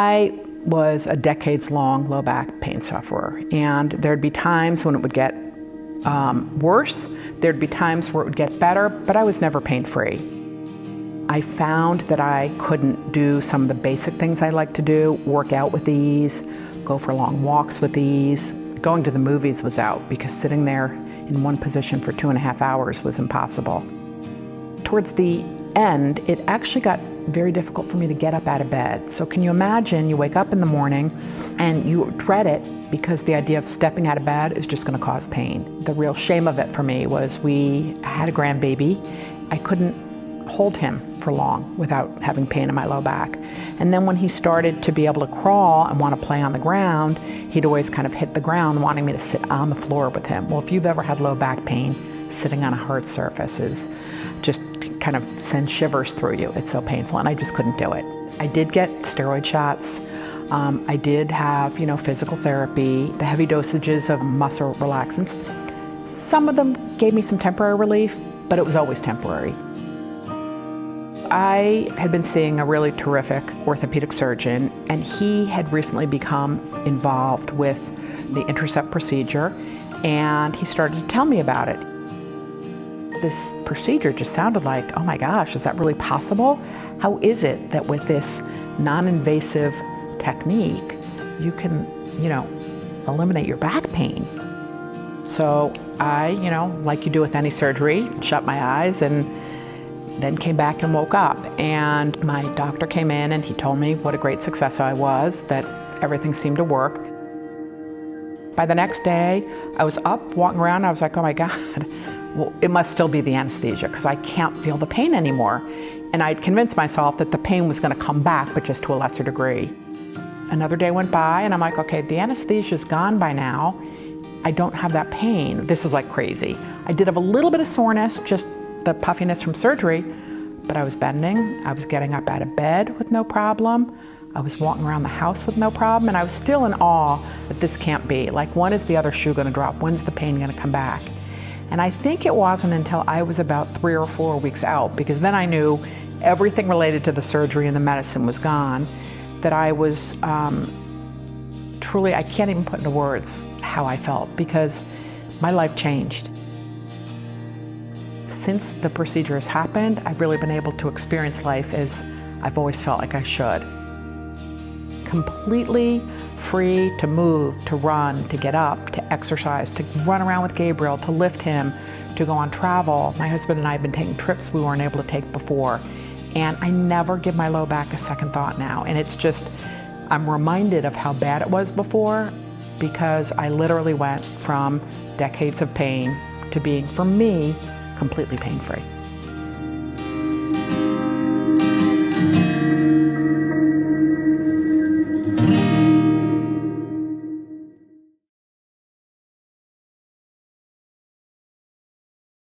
I was a decades-long low back pain sufferer, and there'd be times when it would get worse, there'd be times where it would get better, but I was never pain-free. I found that I couldn't do some of the basic things I like to do, work out with ease, go for long walks with ease. Going to the movies was out because sitting there in one position for 2.5 hours was impossible. Towards the end, it actually got very difficult for me to get up out of bed. So can you imagine, you wake up in the morning and you dread it because the idea of stepping out of bed is just going to cause pain. The real shame of it for me was we had a grandbaby. I couldn't hold him for long without having pain in my low back. And then when he started to be able to crawl and want to play on the ground, he'd always kind of hit the ground wanting me to sit on the floor with him. Well, if you've ever had low back pain, sitting on a hard surface is just kind of sends shivers through you. It's so painful, and I just couldn't do it. I did get steroid shots. I did have, physical therapy, the heavy dosages of muscle relaxants. Some of them gave me some temporary relief, but it was always temporary. I had been seeing a really terrific orthopedic surgeon, and he had recently become involved with the Intracept procedure, and he started to tell me about it. This procedure just sounded like, oh my gosh, is that really possible? How is it that with this non-invasive technique, you can, eliminate your back pain? So I, like you do with any surgery, shut my eyes and then came back and woke up. And my doctor came in and he told me what a great success I was, that everything seemed to work. By the next day, I was up, walking around, I was like, oh my God, well, it must still be the anesthesia because I can't feel the pain anymore. And I'd convinced myself that the pain was going to come back, but just to a lesser degree. Another day went by and I'm like, okay, the anesthesia's gone by now. I don't have that pain. This is like crazy. I did have a little bit of soreness, just the puffiness from surgery, but I was bending. I was getting up out of bed with no problem. I was walking around the house with no problem, and I was still in awe that this can't be. Like, when is the other shoe going to drop? When's the pain going to come back? And I think it wasn't until I was about 3 or 4 weeks out, because then I knew everything related to the surgery and the medicine was gone, that I was truly, I can't even put into words how I felt, because my life changed. Since the procedure has happened, I've really been able to experience life as I've always felt like I should. Completely free to move, to run, to get up, to exercise, to run around with Gabriel, to lift him, to go on travel. My husband and I have been taking trips we weren't able to take before. And I never give my low back a second thought now. And it's just, I'm reminded of how bad it was before, because I literally went from decades of pain to being, for me, completely pain-free.